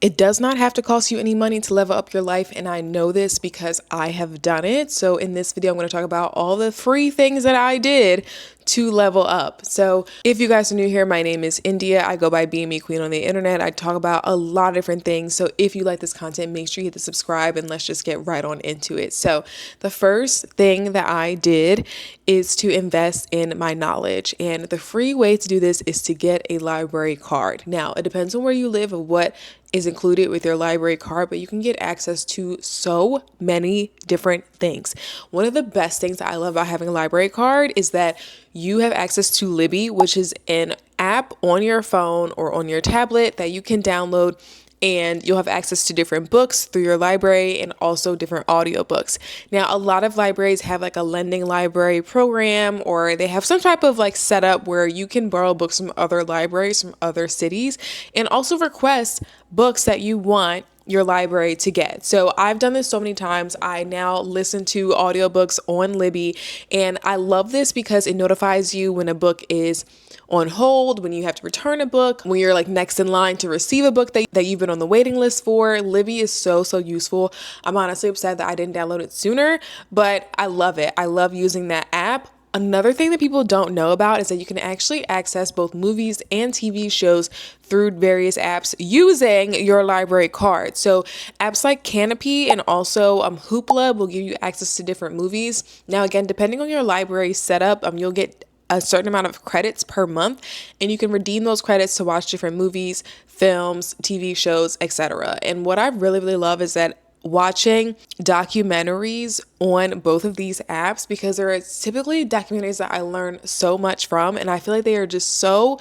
It does not have to cost you any money to level up your life, and I know this because I have done it. So in this video, I'm going to talk about all the free things that I did to level up. So if you guys are new here, my name is India. I go by Being Me Queen on the internet. I talk about a lot of different things. So if you like this content, make sure you hit the subscribe and let's just get right on into it. So the first thing that I did is to invest in my knowledge. And the free way to do this is to get a library card. Now, it depends on where you live and what is included with your library card, but you can get access to so many different things. One of the best things that I love about having a library card is that you have access to Libby, which is an app on your phone or on your tablet that you can download, and you'll have access to different books through your library and also different audiobooks. Now, a lot of libraries have like a lending library program, or they have some type of like setup where you can borrow books from other libraries from other cities and also request books that you want your library to get. So I've done this so many times. I now listen to audiobooks on Libby, and I love this because it notifies you when a book is on hold, when you have to return a book, when you're like next in line to receive a book that you've been on the waiting list for. Libby is so useful. I'm honestly upset that I didn't download it sooner, but I love it. I love using that app. Another thing that people don't know about is that you can actually access both movies and TV shows through various apps using your library card. So apps like Canopy and also Hoopla will give you access to different movies. Now, again, depending on your library setup, you'll get a certain amount of credits per month, and you can redeem those credits to watch different movies, films, TV shows, etc. And what I really love is that watching documentaries on both of these apps, because they're typically documentaries that I learn so much from, and I feel like they are just so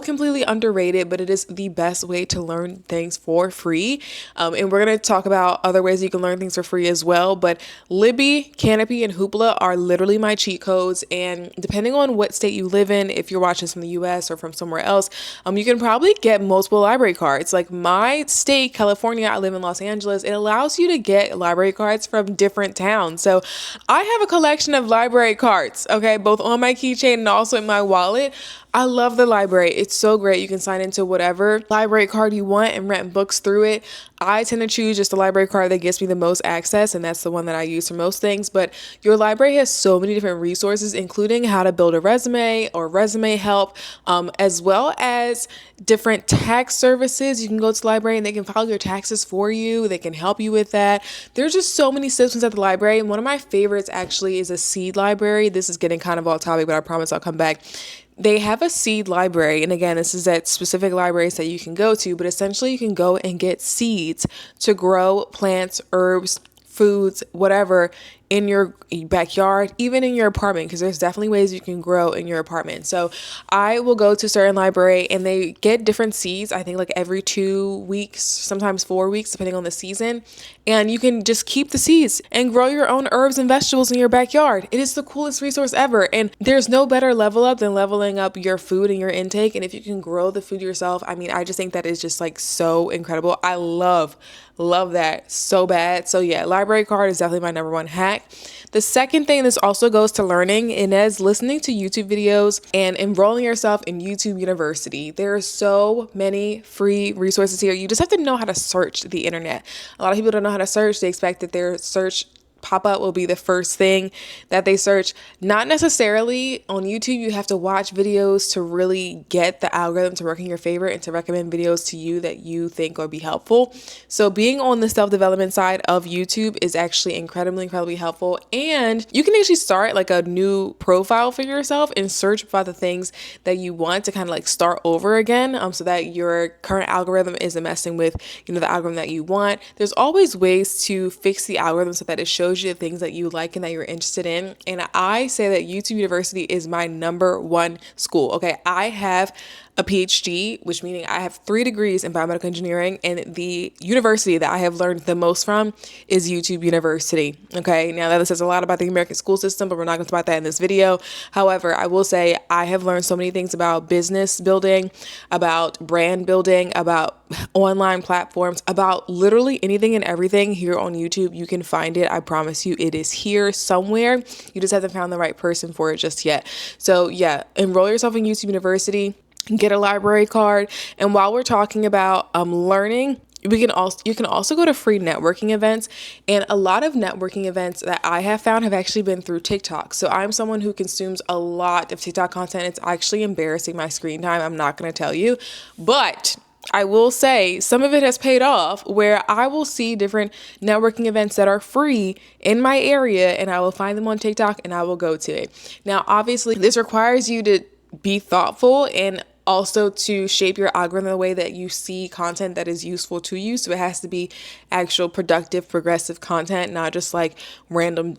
completely underrated, but it is the best way to learn things for free. And we're going to talk about other ways you can learn things for free as well, but Libby, Canopy, and Hoopla are literally my cheat codes, and depending on what state you live in, if you're watching this from the US or from somewhere else, you can probably get multiple library cards. Like my state, California, I live in Los Angeles, it allows you to get library cards from different towns. So I have a collection of library cards, okay, both on my keychain and also in my wallet. I love the library. It's so great. You can sign into whatever library card you want and rent books through it. I tend to choose just the library card that gets me the most access, and that's the one that I use for most things. But your library has so many different resources, including how to build a resume or resume help, as well as different tax services. You can go to the library and they can file your taxes for you. They can help you with that. There's just so many systems at the library. And one of my favorites actually is a seed library. This is getting kind of off topic, but I promise I'll come back. They have a seed library, and again, this is at specific libraries that you can go to, but essentially you can go and get seeds to grow plants, herbs, foods, whatever, in your backyard, even in your apartment, because there's definitely ways you can grow in your apartment. So I will go to a certain library and they get different seeds, I think like every 2 weeks, sometimes 4 weeks, depending on the season. And you can just keep the seeds and grow your own herbs and vegetables in your backyard. It is the coolest resource ever. And there's no better level up than leveling up your food and your intake. And if you can grow the food yourself, I mean, I just think that is just like so incredible. I love that so bad. So yeah, library card is definitely my number one hack. The second thing, this also goes to learning, and is listening to YouTube videos and enrolling yourself in YouTube University. There are so many free resources here. You just have to know how to search the internet. A lot of people don't know how to search. They expect that their search pop-up will be the first thing that they search. Not necessarily. On YouTube, you have to watch videos to really get the algorithm to work in your favor and to recommend videos to you that you think will be helpful. So being on the self-development side of YouTube is actually incredibly helpful. And you can actually start like a new profile for yourself and search about the things that you want to kind of like start over again, so that your current algorithm isn't messing with, the algorithm that you want. There's always ways to fix the algorithm so that it shows you the things that you like and that you're interested in. And I say that YouTube University is my number one school. Okay, I have a PhD, which meaning I have 3 degrees in biomedical engineering, and the university that I have learned the most from is YouTube University. Okay, now that says a lot about the American school system, but we're not going to talk about that in this video. However, I will say I have learned so many things about business building, about brand building, about online platforms, about literally anything and everything here on YouTube. You can find it. I promise you, it is here somewhere. You just haven't found the right person for it just yet. So yeah, enroll yourself in YouTube University. Get a library card. And while we're talking about learning, you can also go to free networking events, and a lot of networking events that I have found have actually been through TikTok. So I'm someone who consumes a lot of TikTok content. It's actually embarrassing, my screen time, I'm not going to tell you, but I will say some of it has paid off, where I will see different networking events that are free in my area and I will find them on TikTok and I will go to it. Now, obviously, this requires you to be thoughtful and also to shape your algorithm the way that you see content that is useful to you. So it has to be actual productive, progressive content, not just like random,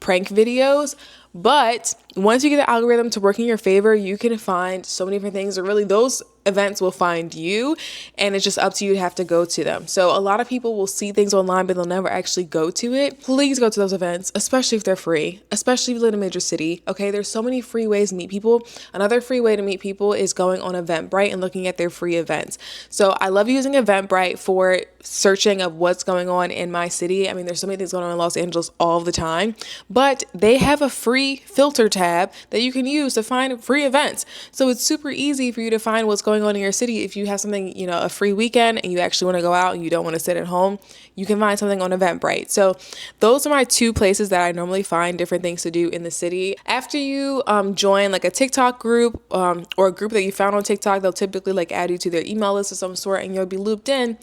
prank videos. But once you get the algorithm to work in your favor, you can find so many different things, or really those events will find you, and it's just up to you to have to go to them. So a lot of people will see things online, but they'll never actually go to it. Please go to those events, especially if they're free, especially if you live in a major city. Okay, there's so many free ways to meet people. Another free way to meet people is going on Eventbrite and looking at their free events. So I love using Eventbrite for searching of what's going on in my city. I mean, there's so many things going on in Los Angeles all the time, but they have a free filter tab that you can use to find free events. So it's super easy for you to find what's going on in your city. If you have something, a free weekend and you actually want to go out and you don't want to sit at home, you can find something on Eventbrite. So those are my two places that I normally find different things to do in the city. After you join like a TikTok group or a group that you found on TikTok, they'll typically like add you to their email list of some sort, and you'll be looped in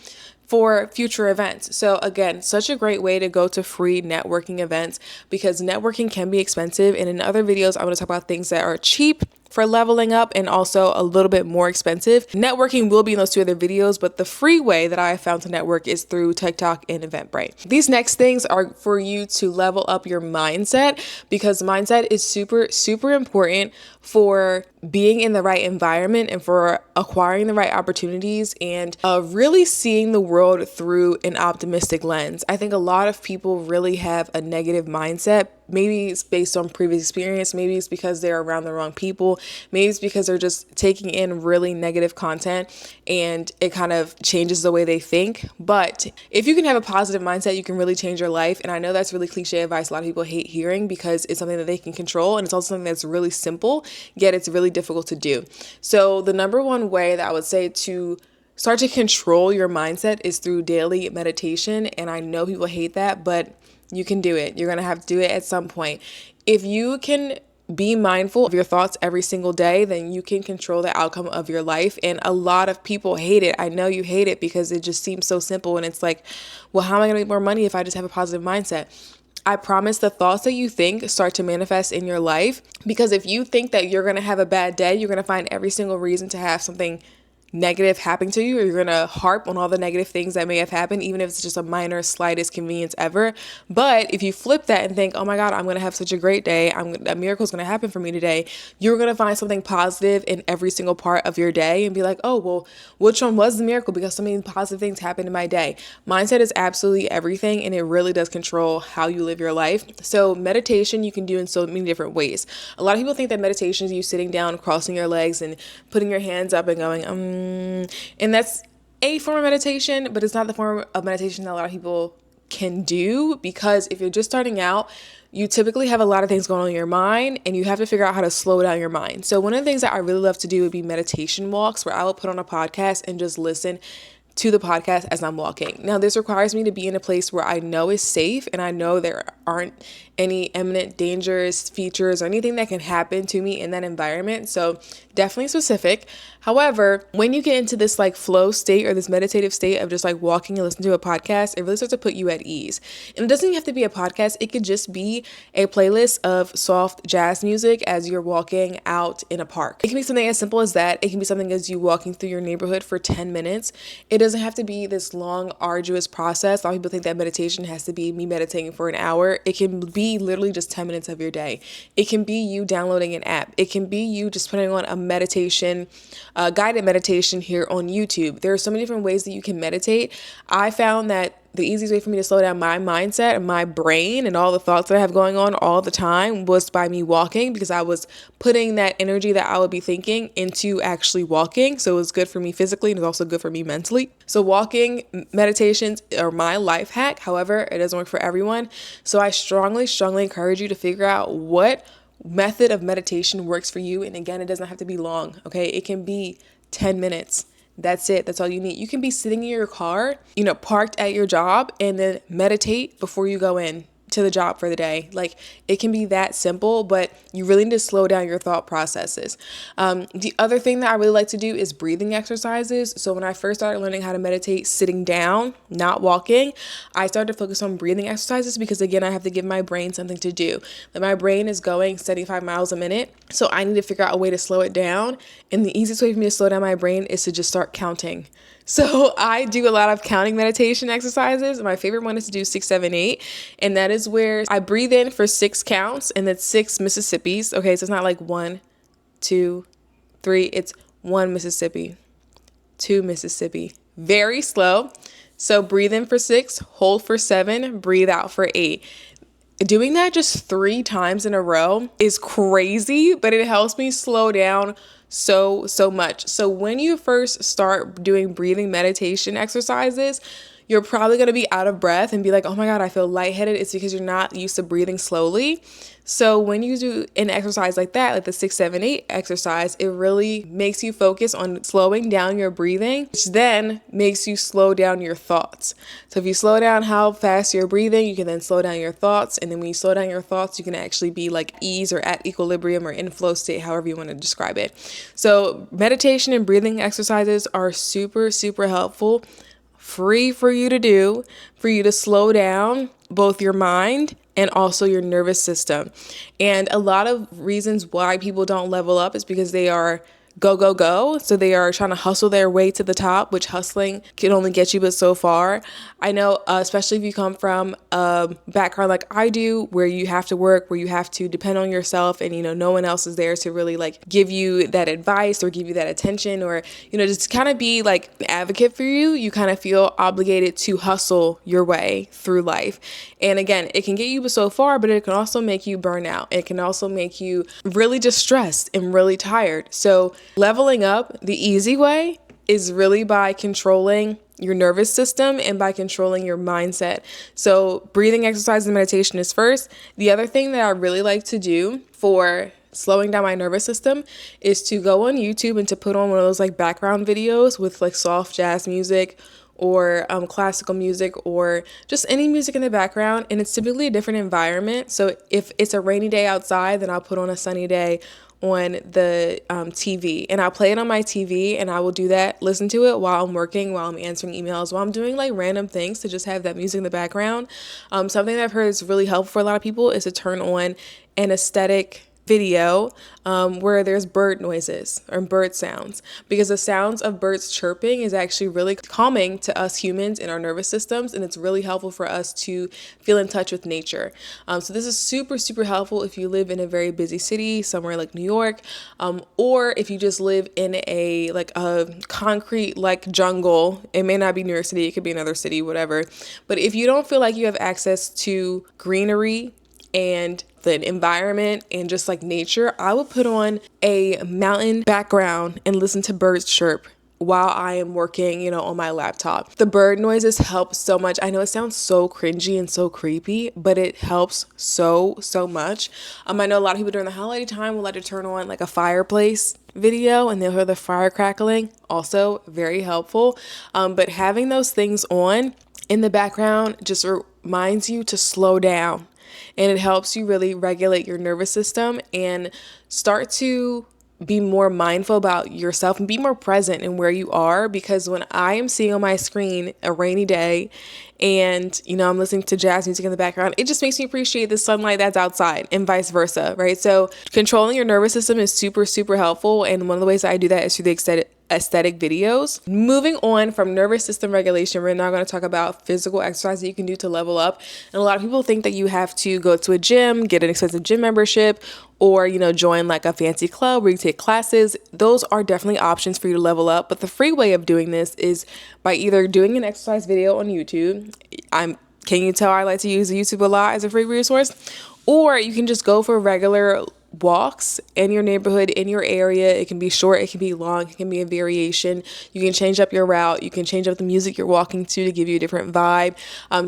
for future events. So again, such a great way to go to free networking events, because networking can be expensive. And in other videos, I want to talk about things that are cheap for leveling up and also a little bit more expensive. Networking will be in those two other videos, but the free way that I have found to network is through TikTok and Eventbrite. These next things are for you to level up your mindset, because mindset is super, super important for being in the right environment and for acquiring the right opportunities and really seeing the world through an optimistic lens. I think a lot of people really have a negative mindset. Maybe it's based on previous experience. Maybe it's because they're around the wrong people. Maybe it's because they're just taking in really negative content and it kind of changes the way they think. But if you can have a positive mindset, you can really change your life. And I know that's really cliche advice a lot of people hate hearing, because it's something that they can control, and it's also something that's really simple, yet it's really difficult to do. So the number one way that I would say to start to control your mindset is through daily meditation. And I know people hate that, but you can do it. You're going to have to do it at some point. If you can be mindful of your thoughts every single day, then you can control the outcome of your life. And a lot of people hate it. I know you hate it because it just seems so simple. And it's like, well, how am I going to make more money if I just have a positive mindset? I promise the thoughts that you think start to manifest in your life, because if you think that you're going to have a bad day, you're going to find every single reason to have something negative happening to you, or you're going to harp on all the negative things that may have happened, even if it's just a minor, slightest convenience ever. But if you flip that and think, oh my God, I'm going to have such a great day, a miracle is going to happen for me today, you're going to find something positive in every single part of your day and be like, oh, well, which one was the miracle? Because so many positive things happened in my day. Mindset is absolutely everything, and it really does control how you live your life. So meditation you can do in so many different ways. A lot of people think that meditation is you sitting down, crossing your legs and putting your hands up and going, and that's a form of meditation, but it's not the form of meditation that a lot of people can do, because if you're just starting out, you typically have a lot of things going on in your mind, and you have to figure out how to slow down your mind. So one of the things that I really love to do would be meditation walks, where I will put on a podcast and just listen to the podcast as I'm walking. Now, this requires me to be in a place where I know is safe and I know there aren't any imminent dangers, features, or anything that can happen to me in that environment. So definitely specific. However, when you get into this like flow state or this meditative state of just like walking and listening to a podcast, it really starts to put you at ease. And it doesn't even have to be a podcast. It could just be a playlist of soft jazz music as you're walking out in a park. It can be something as simple as that. It can be something as you walking through your neighborhood for 10 minutes. It doesn't have to be this long, arduous process. A lot of people think that meditation has to be me meditating for an hour. It can be literally just 10 minutes of your day. It can be you downloading an app. It can be you just putting on a meditation, guided meditation here on YouTube. There are so many different ways that you can meditate. I found that the easiest way for me to slow down my mindset and my brain and all the thoughts that I have going on all the time was by me walking, because I was putting that energy that I would be thinking into actually walking. So it was good for me physically, and it was also good for me mentally. So walking, meditations are my life hack. However, it doesn't work for everyone. So I strongly encourage you to figure out what method of meditation works for you. And again, it doesn't have to be long, okay? It can be 10 minutes. That's it. That's all you need. You can be sitting in your car, parked at your job, and then meditate before you go in to the job for the day. Like, it can be that simple, but you really need to slow down your thought processes. The other thing that I really like to do is breathing exercises. So when I first started learning how to meditate sitting down, not walking, I started to focus on breathing exercises because, again, I have to give my brain something to do. Like, my brain is going 75 miles a minute, so I need to figure out a way to slow it down. And the easiest way for me to slow down my brain is to just start counting. So I do a lot of counting meditation exercises. My favorite one is to do 6, 7, 8. And that is where I breathe in for 6 counts and that's 6 Mississippis. Okay, so it's not like 1, 2, 3. It's 1 Mississippi, 2 Mississippi. Very slow. So breathe in for 6, hold for 7, breathe out for 8. Doing that just 3 times in a row is crazy, but it helps me slow down so much. So when you first start doing breathing meditation exercises, you're probably going to be out of breath and be like, oh my God, I feel lightheaded. It's because you're not used to breathing slowly. So when you do an exercise like that, like the 6, 7, 8 exercise, it really makes you focus on slowing down your breathing, which then makes you slow down your thoughts. So if you slow down how fast you're breathing, you can then slow down your thoughts. And then when you slow down your thoughts, you can actually be like ease or at equilibrium or in flow state, however you want to describe it. So meditation and breathing exercises are super helpful, free for you to do, for you to slow down both your mind and also your nervous system. And a lot of reasons why people don't level up is because they are go. So they are trying to hustle their way to the top, which hustling can only get you but so far. I know, especially if you come from a background like I do, where you have to work, where you have to depend on yourself and, no one else is there to really like give you that advice or give you that attention or, just kind of be like an advocate for you. You kind of feel obligated to hustle your way through life. And again, it can get you so far, but it can also make you burn out. It can also make you really just stressed and really tired. So leveling up the easy way is really by controlling your nervous system and by controlling your mindset. So breathing exercise and meditation is first. The other thing that I really like to do for slowing down my nervous system is to go on YouTube and to put on one of those like background videos with like soft jazz music or classical music or just any music in the background. And it's typically a different environment. So if it's a rainy day outside, then I'll put on a sunny day on the TV and I'll play it on my TV and I will do that, listen to it while I'm working, while I'm answering emails, while I'm doing like random things to just have that music in the background. Something that I've heard is really helpful for a lot of people is to turn on an aesthetic video where there's bird noises or bird sounds, because the sounds of birds chirping is actually really calming to us humans in our nervous systems, and it's really helpful for us to feel in touch with nature. So this is super helpful if you live in a very busy city, somewhere like New York, or if you just live in a concrete like jungle. It may not be New York City, it could be another city, whatever. But if you don't feel like you have access to greenery and the environment and just like nature, I would put on a mountain background and listen to birds chirp while I am working, on my laptop. The bird noises help so much. I know it sounds so cringy and so creepy, but it helps so much. I know a lot of people during the holiday time will like to turn on like a fireplace video and they'll hear the fire crackling. Also very helpful. But having those things on in the background just reminds you to slow down. And it helps you really regulate your nervous system and start to be more mindful about yourself and be more present in where you are. Because when I am seeing on my screen a rainy day and, I'm listening to jazz music in the background, it just makes me appreciate the sunlight that's outside and vice versa, right? So controlling your nervous system is super helpful. And one of the ways that I do that is through the aesthetic videos. Moving on from nervous system regulation, we're now going to talk about physical exercise that you can do to level up. And a lot of people think that you have to go to a gym, get an expensive gym membership, or, join like a fancy club where you take classes. Those are definitely options for you to level up. But the free way of doing this is by either doing an exercise video on YouTube. Can you tell I like to use YouTube a lot as a free resource? Or you can just go for regular walks in your neighborhood, in your area. It can be short, it can be long, it can be a variation. You can change up your route, you can change up the music you're walking to give you a different vibe.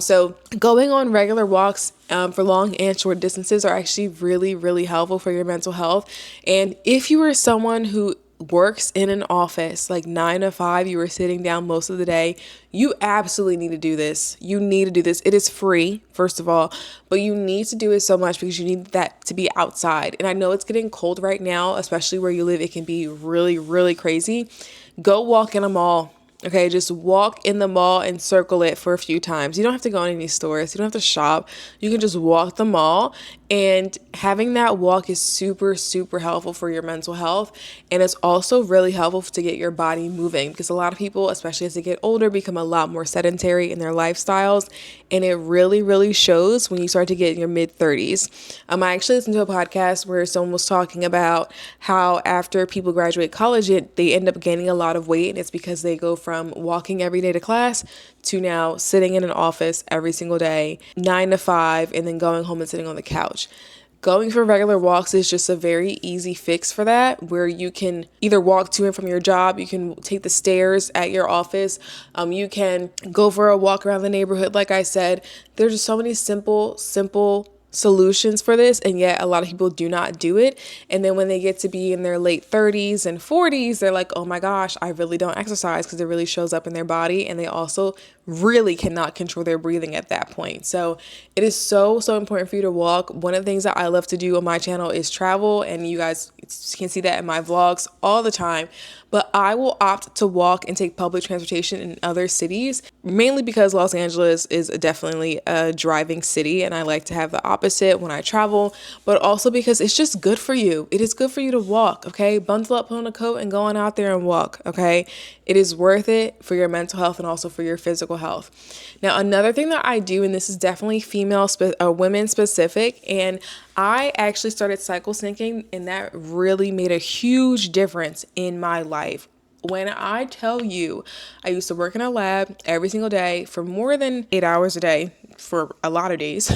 So going on regular walks for long and short distances are actually really helpful for your mental health. And if you are someone who works in an office like 9 to 5, you are sitting down most of the day, you absolutely need to do this. You need to do this. It is free, first of all, but you need to do it so much because you need that to be outside. And I know it's getting cold right now, especially where you live. It can be really, really crazy. Go walk in a mall. Okay, just walk in the mall and circle it for a few times. You don't have to go in any stores. You don't have to shop. You can just walk the mall. And having that walk is super, super helpful for your mental health. And it's also really helpful to get your body moving because a lot of people, especially as they get older, become a lot more sedentary in their lifestyles. And it really, really shows when you start to get in your mid-30s. I actually listened to a podcast where someone was talking about how after people graduate college, they end up gaining a lot of weight. And it's because they go from walking every day to class to now sitting in an office every single day, 9 to 5, and then going home and sitting on the couch. Going for regular walks is just a very easy fix for that, where you can either walk to and from your job, you can take the stairs at your office, you can go for a walk around the neighborhood. Like I said, there's just so many simple solutions for this, and yet a lot of people do not do it. And then when they get to be in their late 30s and 40s, they're like, oh my gosh, I really don't exercise, because it really shows up in their body, and they also really cannot control their breathing at that point. So it is so important for you to walk. One of the things that I love to do on my channel is travel, and you guys can see that in my vlogs all the time. But I will opt to walk and take public transportation in other cities, mainly because Los Angeles is definitely a driving city, and I like to have the opposite when I travel, but also because it's just good for you. It is good for you to walk, okay? Bundle up, put on a coat, and go on out there and walk, okay? It is worth it for your mental health and also for your physical health. Now, another thing that I do, and this is definitely women specific, and I actually started cycle syncing, and that really made a huge difference in my life. When I tell you, I used to work in a lab every single day for more than 8 hours a day for a lot of days.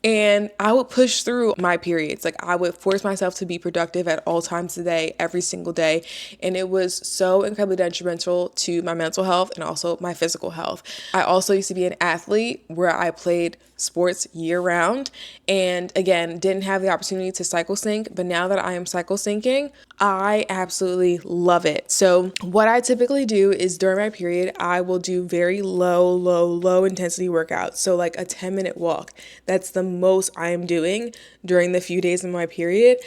And I would push through my periods. Like, I would force myself to be productive at all times of the day, every single day. And it was so incredibly detrimental to my mental health and also my physical health. I also used to be an athlete where I played sports year round, and again, didn't have the opportunity to cycle sync. But now that I am cycle syncing, I absolutely love it. So what I typically do is during my period, I will do very low intensity workouts. So like a 10-minute walk. That's the most I am doing during the few days of my period.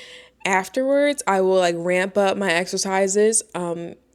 Afterwards, I will like ramp up my exercises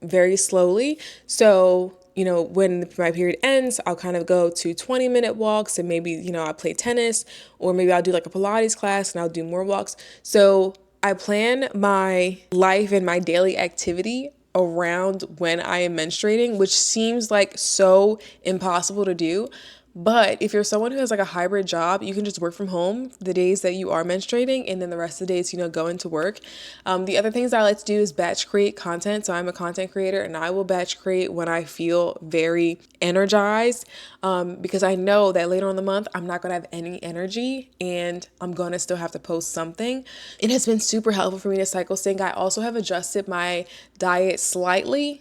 very slowly. So when my period ends, I'll kind of go to 20-minute walks, and maybe, I play tennis, or maybe I'll do like a Pilates class and I'll do more walks. So I plan my life and my daily activity around when I am menstruating, which seems like so impossible to do. But if you're someone who has like a hybrid job, you can just work from home the days that you are menstruating, and then the rest of the days, go into work. The other things I like to do is batch create content. So I'm a content creator, and I will batch create when I feel very energized, because I know that later on in the month, I'm not going to have any energy, and I'm going to still have to post something. It has been super helpful for me to cycle sync. I also have adjusted my diet slightly,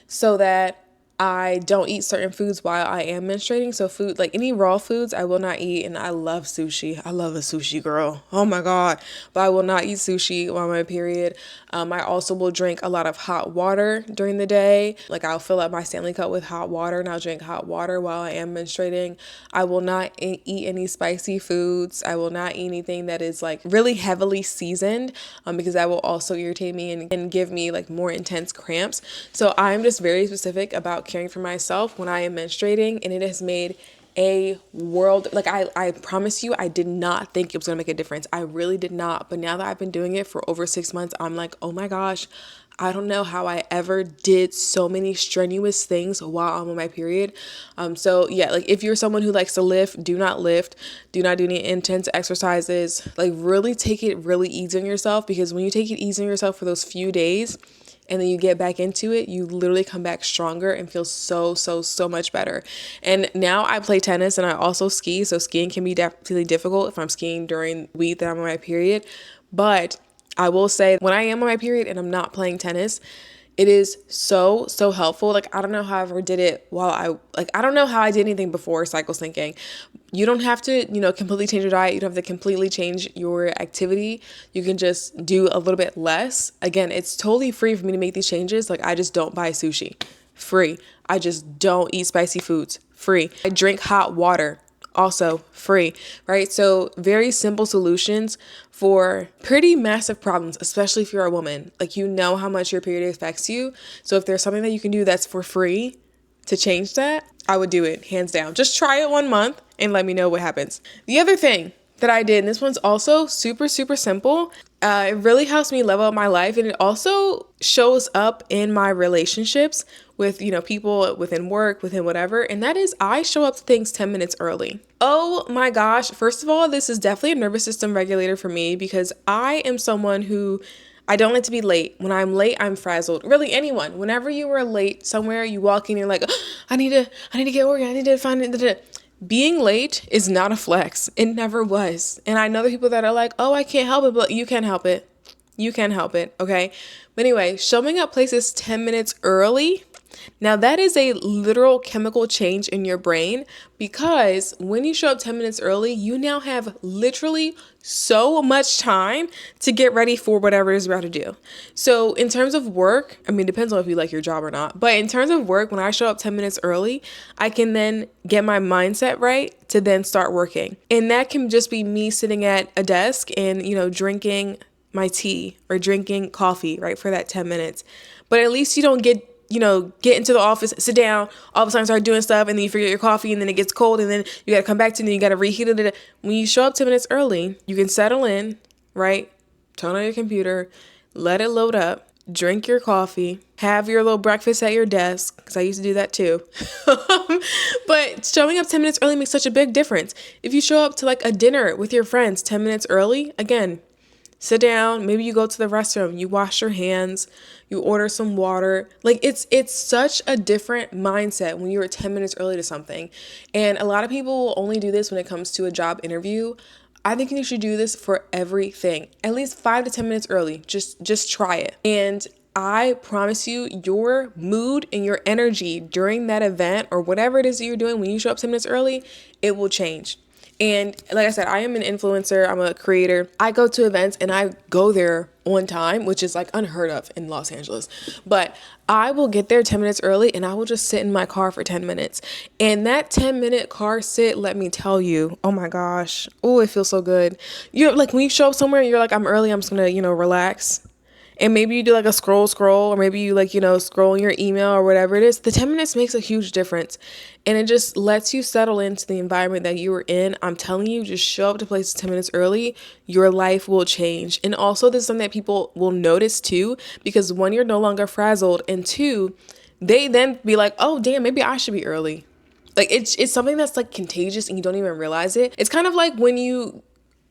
so that I don't eat certain foods while I am menstruating. So food, like any raw foods, I will not eat. And I love sushi. I love a sushi girl. Oh my God. But I will not eat sushi while my period. I also will drink a lot of hot water during the day. Like, I'll fill up my Stanley Cup with hot water, and I'll drink hot water while I am menstruating. I will not eat any spicy foods. I will not eat anything that is like really heavily seasoned, because that will also irritate me and give me like more intense cramps. So I'm just very specific about caring for myself when I am menstruating, and it has made a world. Like, I promise you, I did not think it was gonna make a difference. I really did not. But now that I've been doing it for over 6 months, I'm like, oh my gosh, I don't know how I ever did so many strenuous things while I'm on my period. So yeah, like if you're someone who likes to lift, do not do any intense exercises. Like, really take it really easy on yourself, because when you take it easy on yourself for those few days, and then you get back into it, you literally come back stronger and feel so much better. And now I play tennis, and I also ski. So skiing can be definitely difficult if I'm skiing during the week that I'm on my period. But I will say, when I am on my period and I'm not playing tennis, It is so, so helpful. Like, I don't know how I ever did it I don't know how I did anything before cycle syncing. You don't have to, completely change your diet. You don't have to completely change your activity. You can just do a little bit less. Again, it's totally free for me to make these changes. Like, I just don't buy sushi. Free. I just don't eat spicy foods. Free. I drink hot water. Also free, right? So very simple solutions for pretty massive problems, especially if you're a woman. Like, you know how much your period affects you. So if there's something that you can do that's for free to change that, I would do it, hands down. Just try it 1 month and let me know what happens. The other thing that I did, and this one's also super, super simple. It really helps me level up my life, and it also shows up in my relationships with, people within work, within whatever, and that is I show up to things 10 minutes early. Oh my gosh. First of all, this is definitely a nervous system regulator for me because I am someone who I don't like to be late. When I'm late, I'm frazzled. Really, anyone. Whenever you are late somewhere, you walk in, you're like, oh, I need to get organized. I need to find it. Being late is not a flex. It never was. And I know the people that are like, oh, I can't help it, but you can help it. You can help it, okay? But anyway, showing up places 10 minutes early, now that is a literal chemical change in your brain because when you show up 10 minutes early, you now have literally so much time to get ready for whatever it is about to do. So in terms of work, I mean, it depends on if you like your job or not, but in terms of work, when I show up 10 minutes early, I can then get my mindset right to then start working. And that can just be me sitting at a desk and, drinking my tea or drinking coffee, right, for that 10 minutes. But at least you don't get into the office, sit down, all of a sudden start doing stuff, and then you forget your coffee, and then it gets cold, and then you got to come back to it, and then you got to reheat it. When you show up 10 minutes early, you can settle in, right? Turn on your computer, let it load up, drink your coffee, have your little breakfast at your desk, because I used to do that too. But showing up 10 minutes early makes such a big difference. If you show up to like a dinner with your friends 10 minutes early, again, sit down, maybe you go to the restroom, you wash your hands, you order some water. Like it's such a different mindset when you're 10 minutes early to something. And a lot of people will only do this when it comes to a job interview. I think you should do this for everything. At least 5 to 10 minutes early. Just try it. And I promise you, your mood and your energy during that event or whatever it is that you're doing when you show up 10 minutes early, it will change. And like I said, I am an influencer. I'm a creator. I go to events and I go there on time, which is like unheard of in Los Angeles. But I will get there 10 minutes early and I will just sit in my car for 10 minutes. And that 10-minute car sit, let me tell you, oh my gosh. Oh, it feels so good. You're like, when you show up somewhere and you're like, I'm early, I'm just going to, relax. And maybe you do like a scroll, or maybe you like, scroll in your email or whatever it is. The 10 minutes makes a huge difference. And it just lets you settle into the environment that you were in. I'm telling you, just show up to places 10 minutes early. Your life will change. And also this is something that people will notice too, because one, you're no longer frazzled. And two, they then be like, oh, damn, maybe I should be early. Like it's something that's like contagious and you don't even realize it. It's kind of like when you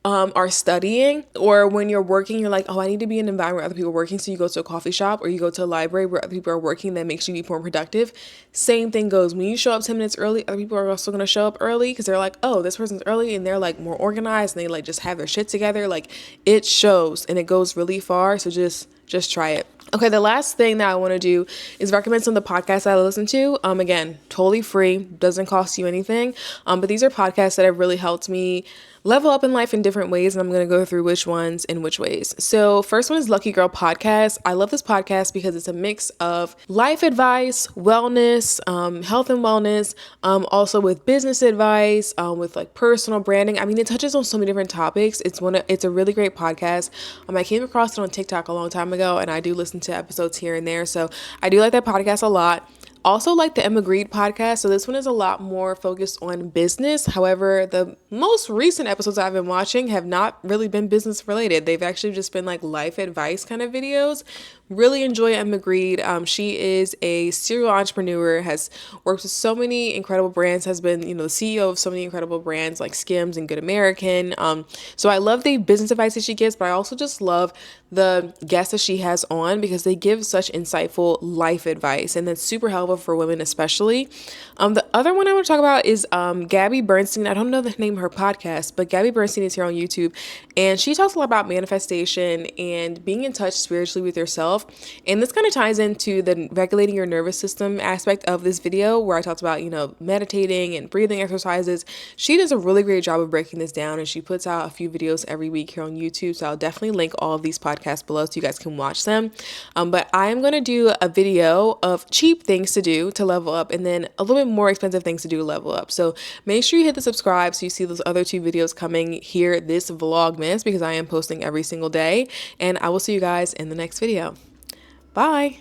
are studying or when you're working, you're like, oh, I need to be in an environment where other people are working. So you go to a coffee shop or you go to a library where other people are working. That makes you be more productive. Same thing goes when you show up 10 minutes early, other people are also going to show up early because they're like, oh, this person's early and they're like more organized and they like just have their shit together. Like it shows and it goes really far. So just try it. Okay, the last thing that I want to do is recommend some of the podcasts that I listen to. Again, totally free, doesn't cost you anything. But these are podcasts that have really helped me level up in life in different ways, and I'm going to go through which ones in which ways. So first one is Lucky Girl Podcast. I love this podcast because it's a mix of life advice, wellness, health and wellness, also with business advice, with like personal branding. I mean, it touches on so many different topics. It's a really great podcast. I came across it on TikTok a long time ago, and I do listen to episodes here and there. So I do like that podcast a lot. Also like the Emma Grede podcast. So this one is a lot more focused on business. However, the most recent episodes I've been watching have not really been business related. They've actually just been like life advice kind of videos. Really enjoy Emma Grede. She is a serial entrepreneur, has worked with so many incredible brands, has been, the CEO of so many incredible brands like Skims and Good American. So I love the business advice that she gives, but I also just love the guests that she has on because they give such insightful life advice, and that's super helpful for women especially. The other one I want to talk about is Gabby Bernstein. I don't know the name of her podcast, but Gabby Bernstein is here on YouTube, and she talks a lot about manifestation and being in touch spiritually with yourself. yourself. And this kind of ties into the regulating your nervous system aspect of this video, where I talked about, you know, meditating and breathing exercises. She does a really great job of breaking this down, and she puts out a few videos every week here on YouTube. So I'll definitely link all of these podcasts below so you guys can watch them. But I am going to do a video of cheap things to do to level up, and then a little bit more expensive things to do to level up. So make sure you hit the subscribe so you see those other two videos coming here this Vlogmas, because I am posting every single day. And I will see you guys in the next video. Bye.